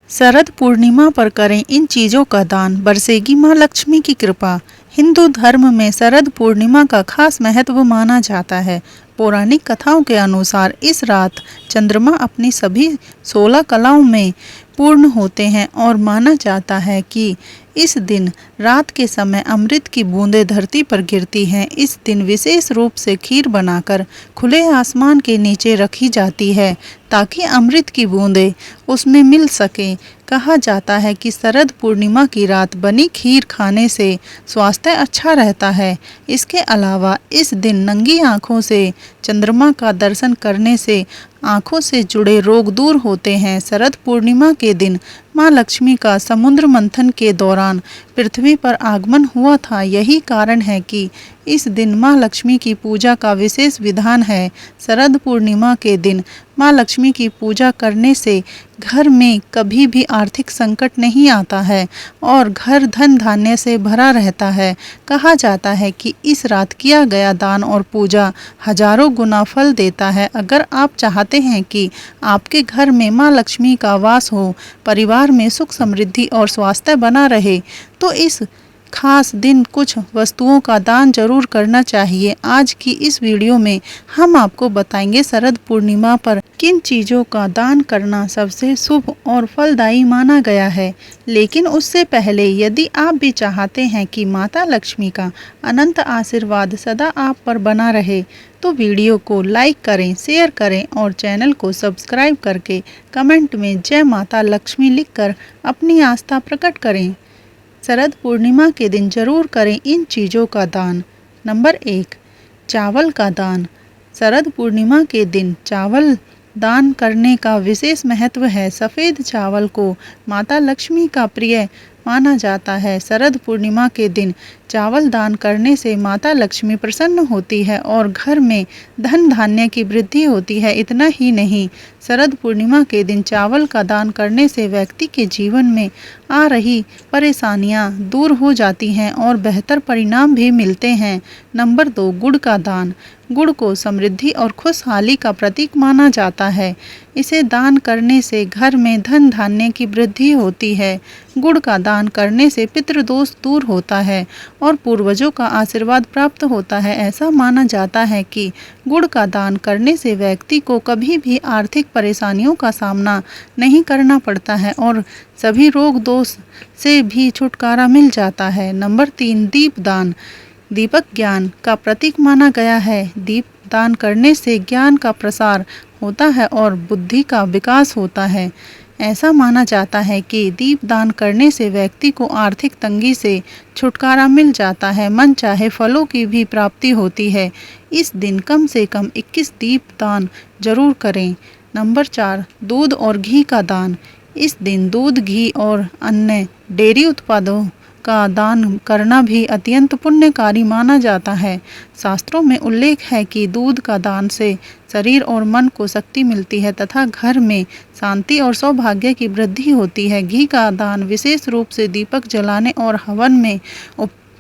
शरद पूर्णिमा पर करें इन चीज़ों का दान, बरसेगी माँ लक्ष्मी की कृपा। हिंदू धर्म में शरद पूर्णिमा का खास महत्व माना जाता है। पौराणिक कथाओं के अनुसार इस रात चंद्रमा अपनी सभी 16 कलाओं में पूर्ण होते हैं और माना जाता है कि इस दिन रात के समय अमृत की बूंदें धरती पर गिरती हैं। इस दिन विशेष रूप से खीर बनाकर खुले आसमान के नीचे रखी जाती है ताकि अमृत की बूंदें उसमें मिल सकें। कहा जाता है कि शरद पूर्णिमा की रात बनी खीर खाने से स्वास्थ्य अच्छा रहता है। इसके अलावा इस दिन नंगी आँखों से चंद्रमा का दर्शन करने से आँखों से जुड़े रोग दूर होते हैं। शरद पूर्णिमा के दिन माँ लक्ष्मी का समुद्र मंथन के दौरान पृथ्वी पर आगमन हुआ था। यही कारण है कि इस दिन माँ लक्ष्मी की पूजा का विशेष विधान है। शरद पूर्णिमा के दिन माँ लक्ष्मी की पूजा करने से घर में कभी भी आर्थिक संकट नहीं आता है और घर धन धान्य से भरा रहता है। कहा जाता है कि इस रात किया गया दान और पूजा हजारों गुना फल देता है। अगर आप चाहते हैं कि आपके घर में माँ लक्ष्मी का वास हो, परिवार में सुख समृद्धि और स्वास्थ्य बना रहे, तो इस खास दिन कुछ वस्तुओं का दान जरूर करना चाहिए। आज की इस वीडियो में हम आपको बताएंगे शरद पूर्णिमा पर किन चीज़ों का दान करना सबसे शुभ और फलदायी माना गया है। लेकिन उससे पहले यदि आप भी चाहते हैं कि माता लक्ष्मी का अनंत आशीर्वाद सदा आप पर बना रहे, तो वीडियो को लाइक करें, शेयर करें और चैनल को सब्सक्राइब करके कमेंट में जय माता लक्ष्मी लिखकर अपनी आस्था प्रकट करें। शरद पूर्णिमा के दिन जरूर करें इन चीज़ों का दान। नंबर 1, चावल का दान। शरद पूर्णिमा के दिन चावल दान करने का विशेष महत्व है। सफ़ेद चावल को माता लक्ष्मी का प्रिय माना जाता है। शरद पूर्णिमा के दिन चावल दान करने से माता लक्ष्मी प्रसन्न होती है और घर में धन धान्य की वृद्धि होती है। इतना ही नहीं, शरद पूर्णिमा के दिन चावल का दान करने से व्यक्ति के जीवन में आ रही परेशानियां दूर हो जाती हैं और बेहतर परिणाम भी मिलते हैं। नंबर 2, गुड़ का दान। गुड़ को समृद्धि और खुशहाली का प्रतीक माना जाता है। इसे दान करने से घर में धन धान्य की वृद्धि होती है। गुड़ का दान करने से पितृदोष दूर होता है और पूर्वजों का आशीर्वाद प्राप्त होता है। ऐसा माना जाता है कि गुड़ का दान करने से व्यक्ति को कभी भी आर्थिक परेशानियों का सामना नहीं करना पड़ता है और सभी रोग दोष से भी छुटकारा मिल जाता है। नंबर 3, दीप दान। दीपक ज्ञान का प्रतीक माना गया है। दीप दान करने से ज्ञान का प्रसार होता है और बुद्धि का विकास होता है। ऐसा माना जाता है कि दीप दान करने से व्यक्ति को आर्थिक तंगी से छुटकारा मिल जाता है, मन चाहे फलों की भी प्राप्ति होती है। इस दिन कम से कम 21 दीप दान जरूर करें। नंबर 4, दूध और घी का दान। इस दिन दूध, घी और अन्य डेयरी उत्पादों का दान करना भी अत्यंत पुण्यकारी माना जाता है। शास्त्रों में उल्लेख है कि दूध का दान से शरीर और मन को शक्ति मिलती है तथा घर में शांति और सौभाग्य की वृद्धि होती है। घी का दान विशेष रूप से दीपक जलाने और हवन में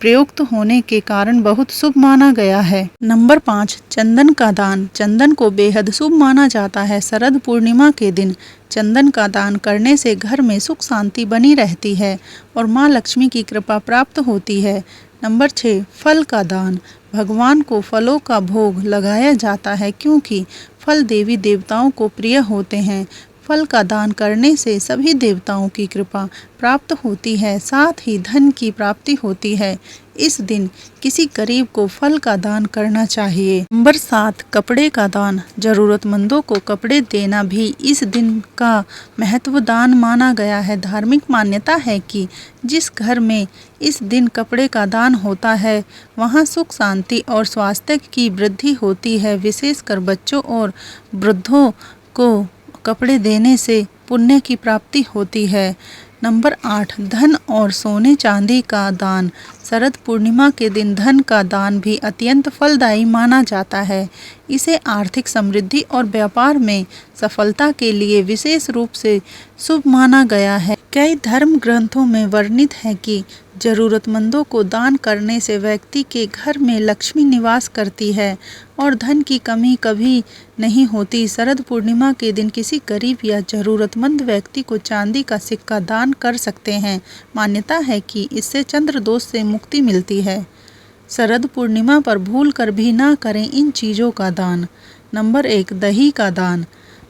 प्रयुक्त होने के कारण बहुत शुभ माना गया है। नंबर 5, चंदन का दान। चंदन को बेहद शुभ माना जाता है। शरद पूर्णिमा के दिन चंदन का दान करने से घर में सुख शांति बनी रहती है और माँ लक्ष्मी की कृपा प्राप्त होती है। नंबर 6, फल का दान। भगवान को फलों का भोग लगाया जाता है क्योंकि फल देवी देवताओं को प्रिय होते हैं। फल का दान करने से सभी देवताओं की कृपा प्राप्त होती है, साथ ही धन की प्राप्ति होती है। इस दिन किसी गरीब को फल का दान करना चाहिए। नंबर 7, कपड़े का दान। जरूरतमंदों को कपड़े देना भी इस दिन का महत्व दान माना गया है। धार्मिक मान्यता है कि जिस घर में इस दिन कपड़े का दान होता है वहाँ सुख शांति और स्वास्थ्य की वृद्धि होती है। विशेषकर बच्चों और वृद्धों को कपड़े देने से पुण्य की प्राप्ति होती है। नंबर 8, धन और सोने चांदी का दान। शरद पूर्णिमा के दिन धन का दान भी अत्यंत फलदायी माना जाता है। इसे आर्थिक समृद्धि और व्यापार में सफलता के लिए विशेष रूप से शुभ माना गया है। कई धर्म ग्रंथों में वर्णित है कि जरूरतमंदों को दान करने से व्यक्ति के घर में लक्ष्मी निवास करती है और धन की कमी कभी नहीं होती। शरद पूर्णिमा के दिन किसी गरीब या जरूरतमंद व्यक्ति को चांदी का सिक्का दान कर सकते हैं। मान्यता है कि इससे चंद्र दोष से मुक्ति मिलती है। शरद पूर्णिमा पर भूल कर भी ना करें इन चीज़ों का दान। नंबर 1, दही का दान।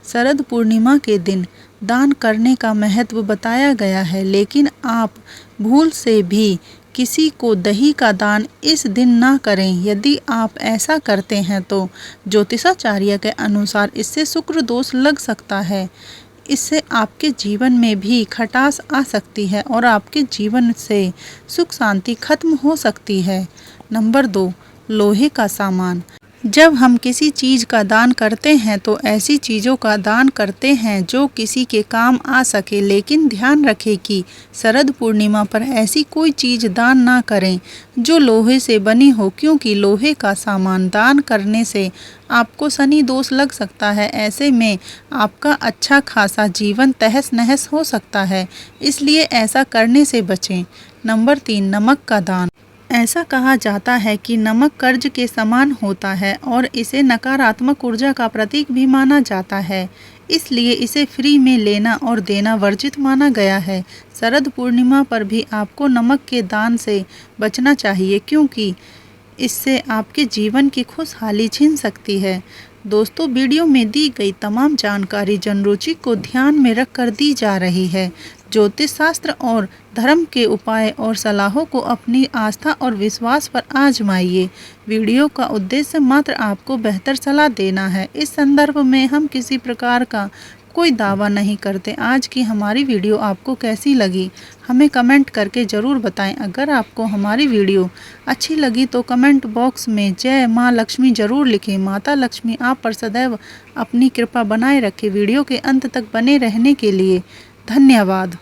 शरद पूर्णिमा के दिन दान करने का महत्व बताया गया है, लेकिन आप भूल से भी किसी को दही का दान इस दिन ना करें। यदि आप ऐसा करते हैं तो ज्योतिषाचार्य के अनुसार इससे शुक्र दोष लग सकता है। इससे आपके जीवन में भी खटास आ सकती है और आपके जीवन से सुख शांति खत्म हो सकती है। नंबर 2, लोहे का सामान। जब हम किसी चीज़ का दान करते हैं तो ऐसी चीज़ों का दान करते हैं जो किसी के काम आ सके, लेकिन ध्यान रखें कि शरद पूर्णिमा पर ऐसी कोई चीज़ दान ना करें जो लोहे से बनी हो, क्योंकि लोहे का सामान दान करने से आपको शनि दोष लग सकता है। ऐसे में आपका अच्छा खासा जीवन तहस नहस हो सकता है, इसलिए ऐसा करने से बचें। नंबर 3, नमक का दान। ऐसा कहा जाता है कि नमक कर्ज के समान होता है और इसे नकारात्मक ऊर्जा का प्रतीक भी माना जाता है, इसलिए इसे फ्री में लेना और देना वर्जित माना गया है। शरद पूर्णिमा पर भी आपको नमक के दान से बचना चाहिए, क्योंकि इससे आपके जीवन की खुशहाली छीन सकती है। दोस्तों, वीडियो में दी गई तमाम जानकारी जनरुचि को ध्यान में रखकर दी जा रही है। ज्योतिष शास्त्र और धर्म के उपाय और सलाहों को अपनी आस्था और विश्वास पर आजमाइए। वीडियो का उद्देश्य मात्र आपको बेहतर सलाह देना है। इस संदर्भ में हम किसी प्रकार का कोई दावा नहीं करते। आज की हमारी वीडियो आपको कैसी लगी हमें कमेंट करके ज़रूर बताएं। अगर आपको हमारी वीडियो अच्छी लगी तो कमेंट बॉक्स में जय माँ लक्ष्मी ज़रूर लिखें। माता लक्ष्मी आप पर सदैव अपनी कृपा बनाए रखे। वीडियो के अंत तक बने रहने के लिए धन्यवाद।